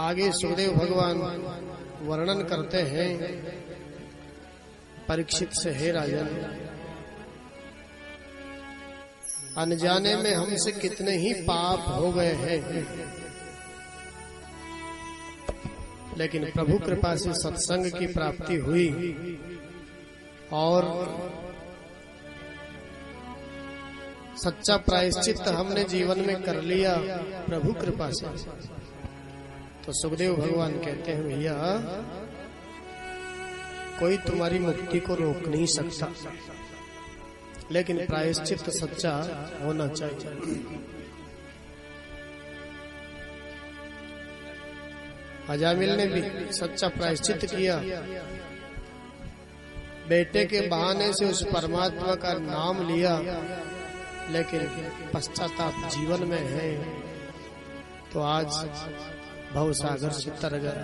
आगे सुखदेव भगवान वर्णन करते हैं परीक्षित से, हे राजन, अनजाने में हमसे कितने ही पाप हो गए हैं, लेकिन प्रभु कृपा से सत्संग की प्राप्ति हुई और सच्चा प्रायश्चित हमने जीवन में कर लिया प्रभु कृपा से। तो सुखदेव भगवान कहते हैं, भैया कोई तुम्हारी मुक्ति को रोक नहीं सकता, लेकिन प्रायश्चित सच्चा होना चाहिए। अजामिल ने भी सच्चा प्रायश्चित किया, बेटे के बहाने से उस परमात्मा का नाम लिया, लेकिन पश्चाताप जीवन में है तो आज भवसागर से तर गया।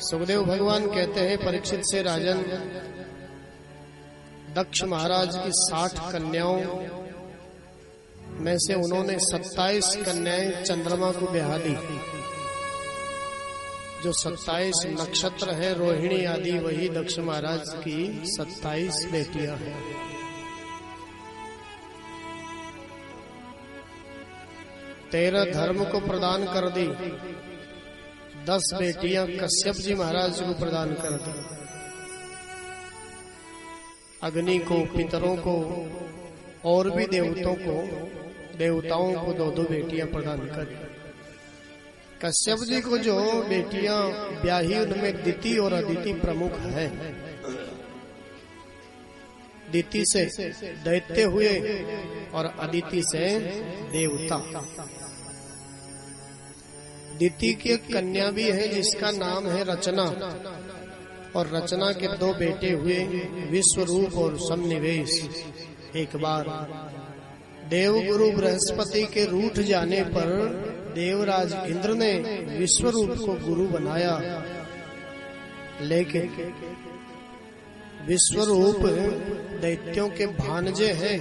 सुखदेव भगवान कहते हैं परीक्षित से, राजन, दक्ष महाराज की 60 कन्याओं में से उन्होंने 27 कन्याएं चंद्रमा को ब्याह दी। जो 27 नक्षत्र है रोहिणी आदि, वही दक्ष महाराज की 27 बेटियां हैं। तेरह धर्म को प्रदान कर दी, 10 बेटियां कश्यप जी महाराज को प्रदान कर दी। अग्नि को, पितरों को और भी देवताओं को 2-2 बेटियां प्रदान करी। कश्यप जी को जो बेटियां ब्याही, उनमें दिति और अदिति प्रमुख है। दिति से दैत्य हुए और अदिति से देवता। दिति की एक कन्या भी है जिसका नाम है रचना, और रचना के 2 बेटे हुए, विश्वरूप और समनिवेश। एक बार देवगुरु बृहस्पति के रूठ जाने पर देवराज इंद्र ने विश्वरूप को गुरु बनाया, लेकिन विश्वरूप दैत्यों के भांजे हैं,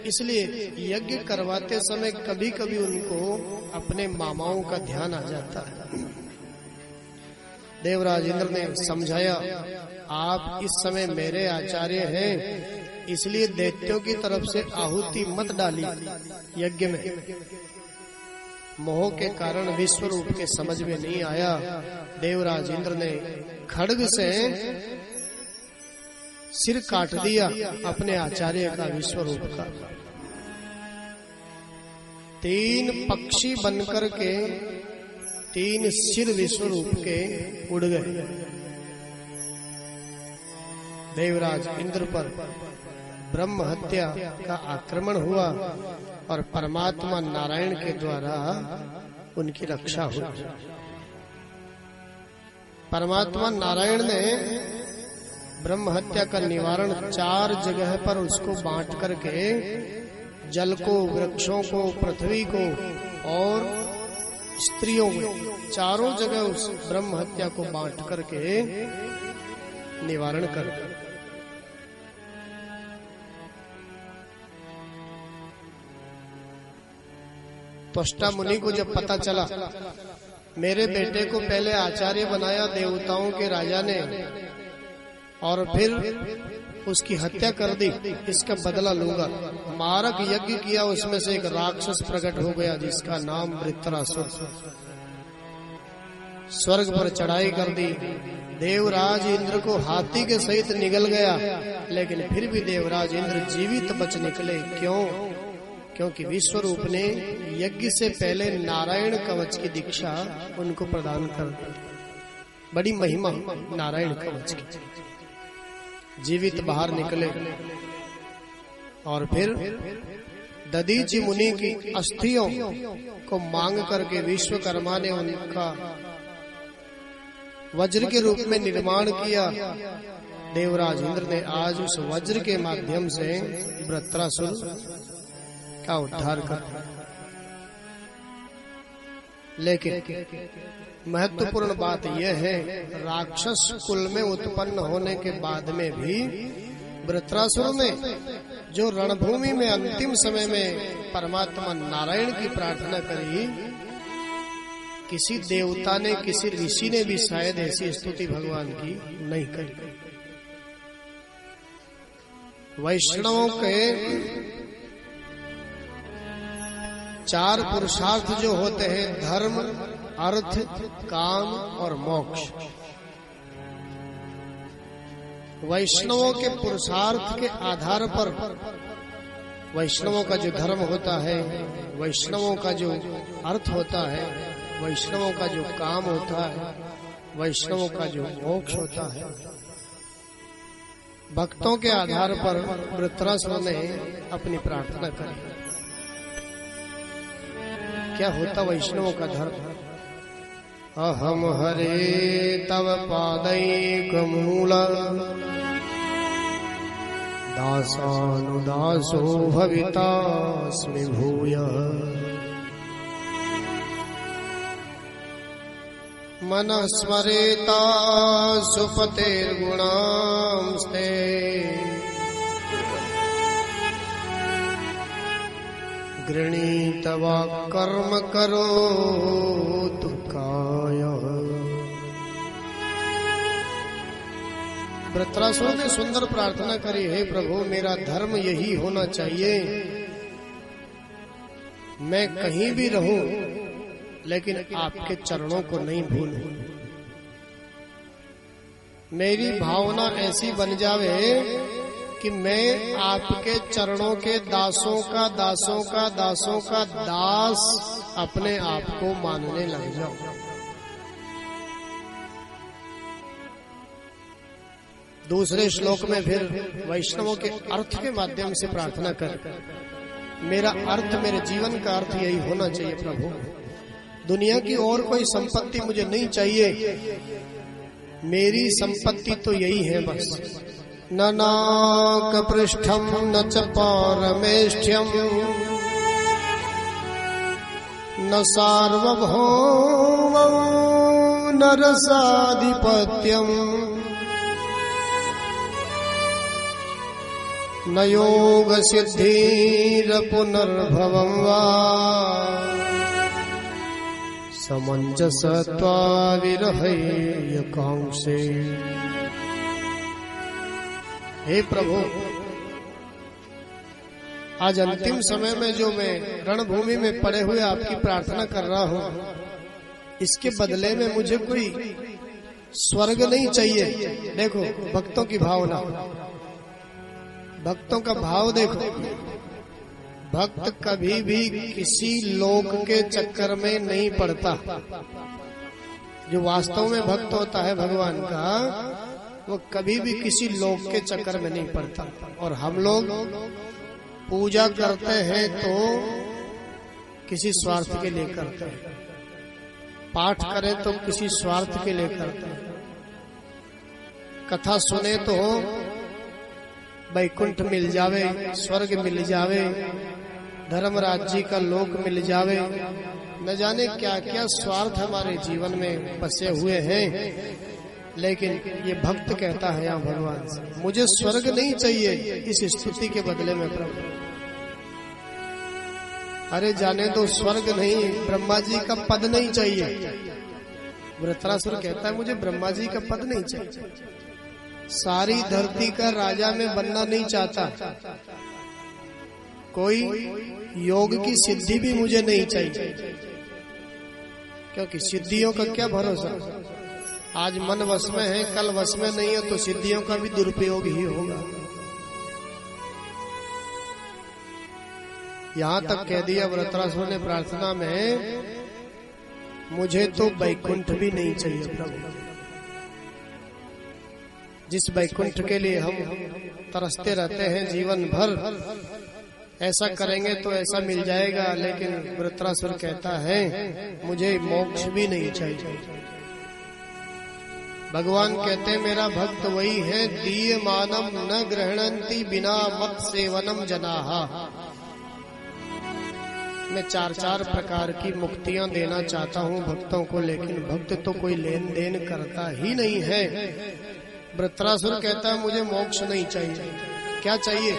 इसलिए यज्ञ करवाते समय कभी कभी उनको अपने मामाओं का ध्यान आ जाता है। देवराज इंद्र ने समझाया, आप इस समय मेरे आचार्य हैं, इसलिए दैत्यों की तरफ से आहुति मत डाली यज्ञ में। मोह के कारण विश्वरूप के समझ में नहीं आया। देवराज इंद्र ने खड्ग से सिर काट दिया अपने आचार्य का, विश्वरूप का। 3 पक्षी बनकर के 3 सिर विश्वरूप के उड़ गए। देवराज इंद्र पर ब्रह्म हत्या का आक्रमण हुआ और परमात्मा नारायण के द्वारा उनकी रक्षा हुई। परमात्मा नारायण ने ब्रह्म हत्या का निवारण 4 जगह पर उसको बांट करके, जल को, वृक्षों को, पृथ्वी को और स्त्रियों को, चारों जगह उस ब्रह्म हत्या को बांट करके निवारण कर। त्वष्टा मुनि को जब पता चला मेरे बेटे को पहले आचार्य बनाया देवताओं के राजा ने और फिर उसकी हत्या कर दी, इसका बदला लूंगा। मारक यज्ञ किया, उसमें से एक राक्षस प्रकट हो गया जिसका नाम वृत्रासुर। स्वर्ग पर चढ़ाई कर दी, देवराज इंद्र को हाथी के सहित निगल गया, लेकिन फिर भी देवराज इंद्र जीवित बच निकले। क्यों? क्योंकि विश्वरूप ने यज्ञ से पहले नारायण कवच की दीक्षा उनको प्रदान कर दी। बड़ी महिमा नारायण कवच की। जीवित बाहर निकले और फिर दधीचि मुनि की अस्थियों को मांग करके विश्वकर्मा ने उनका वज्र के रूप में निर्माण किया। देवराज इंद्र ने आज उस वज्र के माध्यम से वृत्रासुर का उद्धार कर दिया। लेकिन महत्वपूर्ण बात यह है, राक्षस कुल में उत्पन्न होने के बाद में भी वृत्रासुर ने जो रणभूमि में अंतिम समय में परमात्मा नारायण की प्रार्थना करी, किसी देवता ने, किसी ऋषि ने भी शायद ऐसी स्तुति भगवान की नहीं करी। वैष्णवों के 4 पुरुषार्थ जो होते हैं, धर्म, अर्थ, काम और मोक्ष। वैष्णवों के पुरुषार्थ के आधार पर वैष्णवों का जो धर्म होता है, वैष्णवों का जो अर्थ होता है, वैष्णवों का जो काम होता है, वैष्णवों का जो मोक्ष होता है, भक्तों के आधार पर वृत्रासुर ने अपनी प्रार्थना करी। क्या होता वैष्णवों का धर्म? अहम हरे तव पादैकमूल दासानुदासो भवितास्मि भूयः मनः स्मरेता सुपतेर्गुणांस्ते गृणीतवा कर्म करोतु कायः। वृत्रासुर ने सुंदर प्रार्थना करी, हे प्रभु मेरा धर्म यही होना चाहिए, मैं कहीं भी रहूं लेकिन आपके चरणों को नहीं भूलूं। मेरी भावना ऐसी बन जावे कि मैं आपके चरणों के दासों का दासों का दासों का दास अपने आप को मानने लग जाऊं। दूसरे श्लोक में फिर वैष्णवों के अर्थ के माध्यम से प्रार्थना कर, मेरा अर्थ, मेरे जीवन का अर्थ यही होना चाहिए प्रभु, दुनिया की और कोई संपत्ति मुझे नहीं चाहिए, मेरी संपत्ति तो यही है बस। न नाक पृष्ठम न च पारमेष्ठ्यम न सार्वभौमं न रसाधिपत्यम न योग सिद्धिर पुनर्भवं वा समंजसत्वा विरहय कांक्षे। हे प्रभु, आज अंतिम समय में जो मैं रणभूमि में पड़े हुए आपकी प्रार्थना कर रहा हूँ, इसके बदले में मुझे कोई स्वर्ग नहीं चाहिए। देखो भक्तों की भावना, भक्तों का भाव देखो। भक्त कभी भी किसी लोक के चक्कर में नहीं पड़ता। जो वास्तव में भक्त होता है भगवान का, वो कभी भी किसी लोक के चक्कर में नहीं पड़ता। और हम लोग पूजा करते हैं तो किसी स्वार्थ के लिए करते हैं, पाठ करें तो किसी स्वार्थ के लिए करते हैं, कथा सुने तो वैकुंठ मिल जावे, स्वर्ग मिल जावे, धर्म राज्य का लोक मिल जावे, न जाने क्या क्या स्वार्थ हमारे जीवन में बसे हुए हैं। लेकिन ये भक्त कहता है यहाँ भगवान से, मुझे स्वर्ग नहीं चाहिए इस स्तुति के बदले में प्रभु। अरे जाने दो, स्वर्ग नहीं, ब्रह्मा जी का पद नहीं चाहिए। वृत्रासुर कहता है मुझे ब्रह्मा जी का पद नहीं चाहिए, सारी धरती का राजा मैं बनना नहीं चाहता, कोई योग की सिद्धि भी मुझे नहीं चाहिए, क्योंकि सिद्धियों का क्या भरोसा। आज मन वश में है, कल वश में नहीं है, तो सिद्धियों का भी दुरुपयोग ही होगा। यहाँ तक कह दिया वृत्रासुर ने प्रार्थना में, मुझे तो वैकुंठ भी नहीं चाहिए प्रभु। जिस वैकुंठ के लिए हम तरसते रहते हैं जीवन भर, ऐसा करेंगे तो ऐसा मिल जाएगा। लेकिन वृत्रासुर कहता है मुझे मोक्ष भी नहीं चाहिए। भगवान कहते हैं मेरा भक्त वही है, दीयमानम न गृह्णन्ति बिना मत सेवनम जनाहा। मैं 4 प्रकार की मुक्तियां देना चाहता हूं भक्तों को, लेकिन भक्त तो कोई लेन देन करता ही नहीं है। वृत्रासुर कहता है मुझे मोक्ष नहीं चाहिए, क्या चाहिए?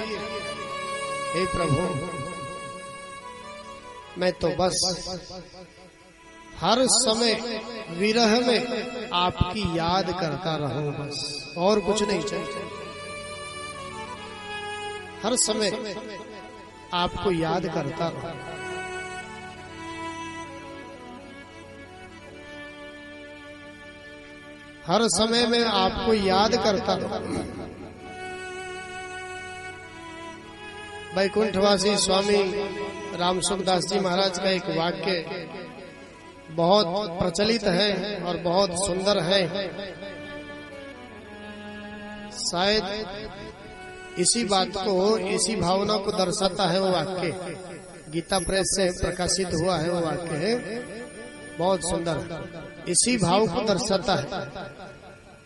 हे प्रभु, मैं तो बस हर समय विरह में आपकी याद करता रहूं, बस और कुछ नहीं चाहिए। हर समय आपको याद करता रहूं। हर समय में आपको याद करता रहूं। वैकुंठवासी स्वामी राम सुखदास जी महाराज का एक वाक्य बहुत प्रचलित है और बहुत सुंदर है। शायद इसी बात को, इसी भावना को दर्शाता है वो वाक्य। गीता प्रेस से प्रकाशित हुआ है वो वाक्य है, बहुत सुंदर। इसी भाव को दर्शाता है।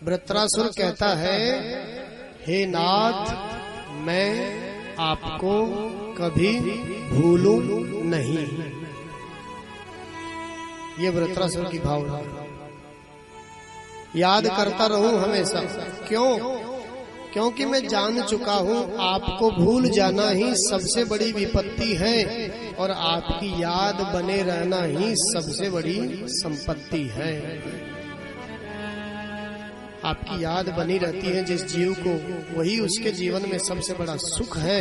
वृत्रासुर कहता है, हे नाथ, मैं आपको कभी भूलूं नहीं। ये वृत्रासुर की भावना। याद करता रहूं हमेशा। क्यों? क्योंकि मैं जान चुका हूं आपको भूल जाना ही सबसे बड़ी विपत्ति है और आपकी याद बने रहना ही सबसे बड़ी संपत्ति है। आपकी याद बनी रहती है जिस जीव को, वही उसके जीवन में सबसे बड़ा सुख है।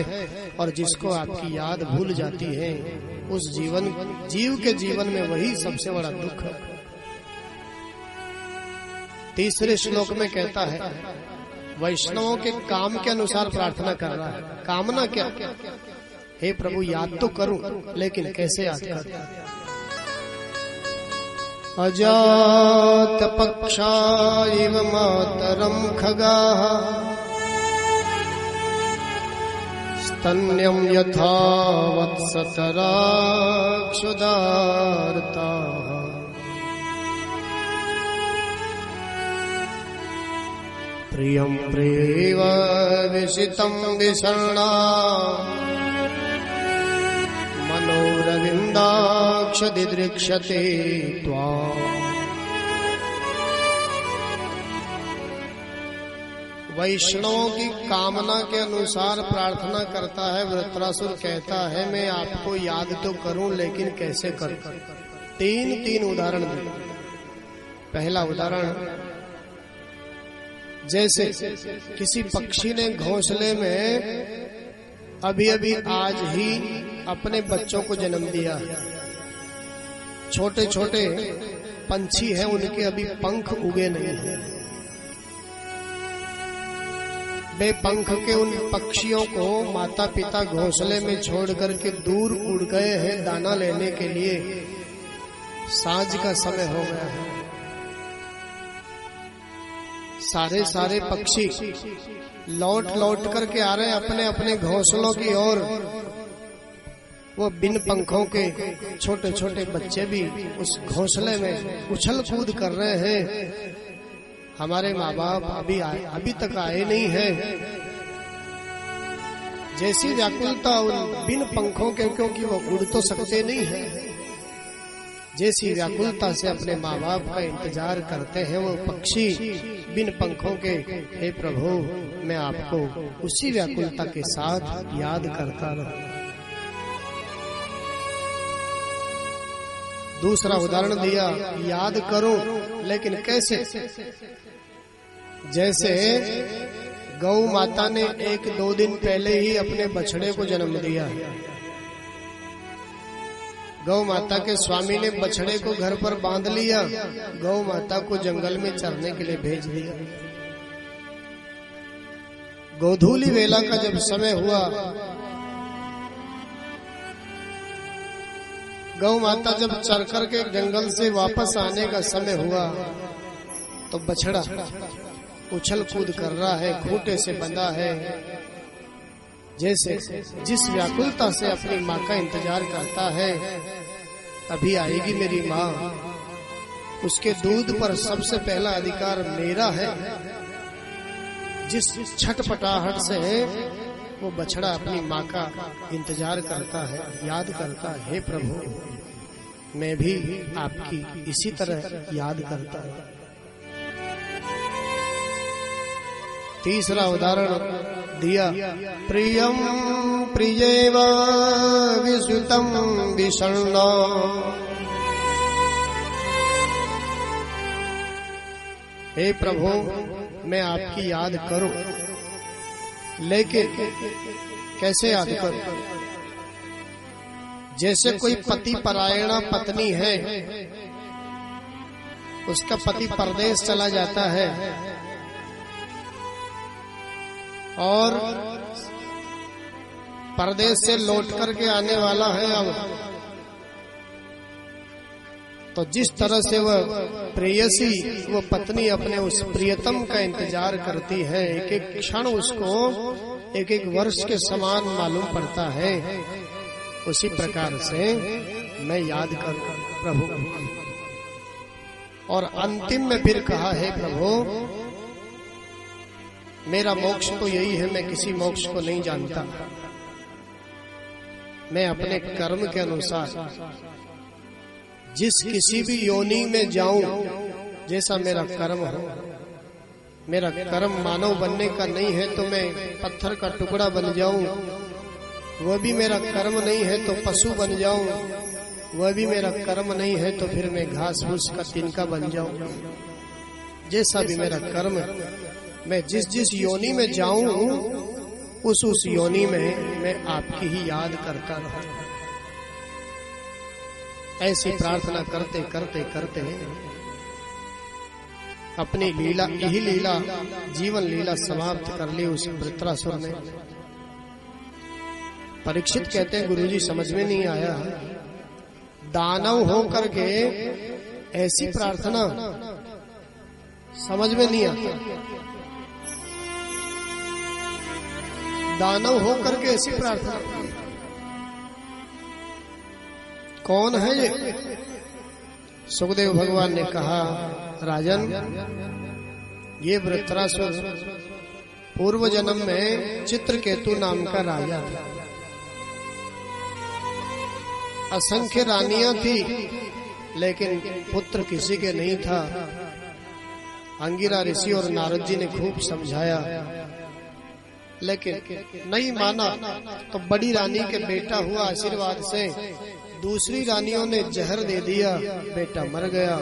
और जिसको आपकी याद भूल जाती है, उस जीव के जीवन में वही सबसे बड़ा दुख है। तीसरे श्लोक में कहता है, वैष्णवों के काम के अनुसार प्रार्थना कर रहा है। कामना क्या? हे प्रभु, याद तो करूं, लेकिन कैसे याद करूं? अजात पक्षा इव मातरम खगाः स्तन्यं यथा वत्सतरा क्षुधार्ताः प्रियं प्रेव विशितं विषण्णा मनोरविन्दाक्ष दिदृक्षते त्वाम्। वैष्णवों की कामना के अनुसार प्रार्थना करता है वृत्रासुर। कहता है, मैं आपको याद तो करूं, लेकिन कैसे करूं? तीन उदाहरण दे। पहला उदाहरण, जैसे किसी पक्षी ने घोंसले में अभी आज ही अपने बच्चों को जन्म दिया। छोटे छोटे पंछी हैं, उनके अभी पंख उगे नहीं हैं। बेपंख के उन पक्षियों को माता पिता घोंसले में छोड़ करके दूर उड़ गए हैं दाना लेने के लिए। सांझ का समय हो गया है। सारे पक्षी लौट करके आ रहे हैं अपने अपने घोंसलों की ओर। वो बिन पंखों के छोटे छोटे बच्चे भी उस घोंसले में उछल कूद कर रहे हैं। हमारे माँ बाप अभी तक आए नहीं हैं। जैसी व्याकुलता उन बिन पंखों के, क्योंकि वो उड़ तो सकते नहीं हैं, जैसी व्याकुलता से अपने माँ बाप का इंतजार करते हैं वो पक्षी बिन पंखों के, हे प्रभु, मैं आपको उसी व्याकुलता के साथ याद करता रहूं। दूसरा उदाहरण दिया, याद करूं, लेकिन कैसे? जैसे गौ माता ने 1-2 दिन पहले ही अपने बछड़े को जन्म दिया। गौ माता के स्वामी ने बछड़े को घर पर बांध लिया, गौ माता को जंगल में चरने के लिए भेज दिया। गोधूली वेला का जब समय हुआ, गौ माता जब चर कर के जंगल से वापस आने का समय हुआ, तो बछड़ा उछल कूद कर रहा है, खूंटे से बंधा है। जैसे जिस व्याकुलता से अपनी माँ का इंतजार करता है, अभी आएगी मेरी माँ, उसके दूध पर सबसे पहला अधिकार मेरा है। जिस छटपटाहट से वो बछड़ा अपनी माँ का इंतजार करता है, याद करता है, हे प्रभु, मैं भी आपकी इसी तरह याद करता हूँ। तीसरा उदाहरण दिया, प्रियं प्रियेव विश्रुतं विषण्णा हे प्रभु मैं आपकी याद करूं, लेकिन कैसे याद करूं? जैसे कोई पति परायणा पत्नी है, उसका पति परदेश चला जाता है और परदेश से लौट करके आने वाला है अब, तो जिस तरह से वह प्रेयसी, वो पत्नी अपने उस प्रियतम का इंतजार करती है, एक एक क्षण उसको एक एक वर्ष के समान मालूम पड़ता है, उसी प्रकार से मैं याद करूं प्रभु। और अंतिम में फिर कहा है प्रभु मेरा मोक्ष तो यही है, मैं किसी मोक्ष को नहीं जानता, मैं अपने कर्म के अनुसार जिस किसी भी योनि में जाऊं, जैसा मेरा कर्म हो, मेरा कर्म मानव बनने का नहीं है तो मैं पत्थर का टुकड़ा बन जाऊं, वह भी मेरा कर्म नहीं है तो पशु बन जाऊं, वह भी मेरा कर्म नहीं है तो फिर मैं घास फूस का तिनका बन जाऊं। जैसा भी मेरा कर्म, मैं जिस जिस योनि में जाऊं उस योनि में मैं आपकी ही याद करता रहूं। ऐसी प्रार्थना करते करते करते अपनी लीला, यही लीला, जीवन लीला समाप्त कर ली उस वृत्रासुर ने। परीक्षित कहते हैं गुरुजी समझ में नहीं आया, दानव हो करके ऐसी प्रार्थना समझ में नहीं आता, दानव हो करके ऐसी प्रार्थना कौन है ये? सुखदेव भगवान ने कहा राजन, ये वृत्रासुर पूर्व जन्म में चित्रकेतु नाम का राजा था। असंख्य रानियां थी लेकिन पुत्र किसी के नहीं था। अंगिरा ऋषि और नारद जी ने खूब समझाया लेकिन नहीं माना, तो बड़ी रानी के बेटा हुआ आशीर्वाद से दूसरी रानियों ने जहर दे दिया, बेटा मर गया।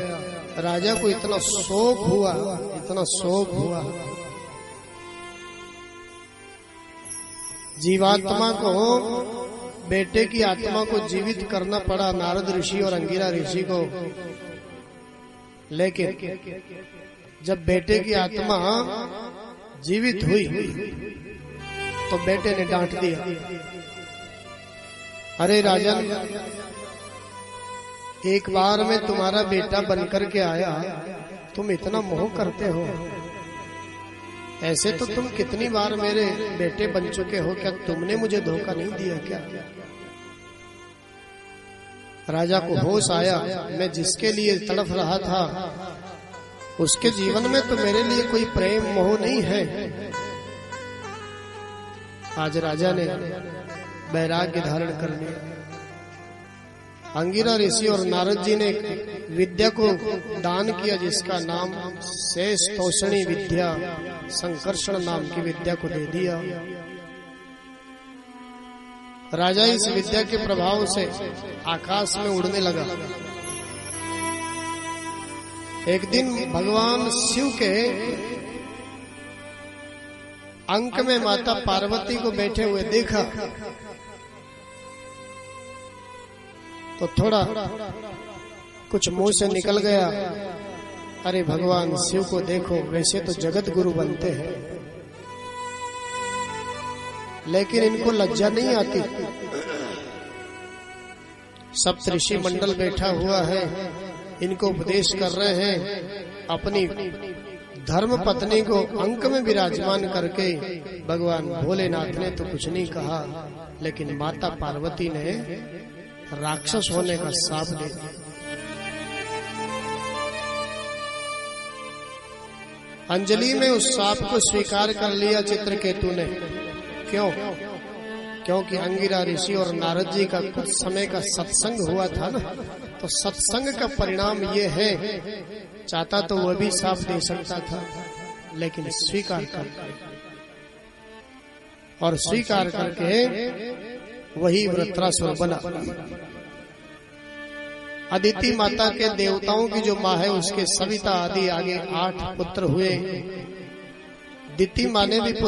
राजा को इतना शोक हुआ, इतना शोक हुआ। जीवात्मा को, बेटे की आत्मा को जीवित करना पड़ा नारद ऋषि और अंगिरा ऋषि को, लेकिन जब बेटे की आत्मा जीवित हुई तो बेटे ने डांट दिया, अरे राजन, एक बार में तुम्हारा बेटा बनकर के आया, तुम इतना मोह करते हो, ऐसे तो तुम कितनी बार मेरे बेटे बन चुके हो, क्या तुमने मुझे धोखा नहीं दिया क्या? राजा को होश आया, मैं जिसके लिए तड़प रहा था उसके जीवन में तो मेरे लिए कोई प्रेम मोह नहीं है। आज राजा ने वैराग्य धारण कर लिया। अंगिरा ऋषि और नारद जी ने विद्या को दान किया जिसका नाम शेष तोषणी विद्या, संकर्षण नाम की विद्या को दे दिया। राजा इस विद्या के प्रभाव से आकाश में उड़ने लगा। एक दिन भगवान शिव के अंक में माता पार्वती को बैठे हुए देखा तो थोड़ा कुछ मुंह से निकल गया, अरे भगवान शिव को देखो, वैसे तो जगत गुरु बनते हैं लेकिन इनको लज्जा नहीं आती। सप्तऋषि मंडल बैठा हुआ है, इनको उपदेश कर रहे हैं। अपनी धर्म पत्नी को अंक में विराजमान करके भगवान भोलेनाथ ने तो कुछ नहीं कहा, लेकिन माता पार्वती ने राक्षस होने का शाप दे दिया। अंजलि में उस शाप को स्वीकार कर लिया चित्रकेतु ने। क्यों? क्योंकि अंगिरा ऋषि और नारद जी का कुछ समय का सत्संग हुआ था ना, तो सत्संग का परिणाम ये है, चाहता तो वह भी शाप दे सकता था लेकिन स्वीकार कर, और स्वीकार करके वही वृत्रासुर बना। अदिति माता के देवताओं की जो माँ है उसके सविता आदि आगे 8 पुत्र हुए। दिति माँ ने भी पुत्र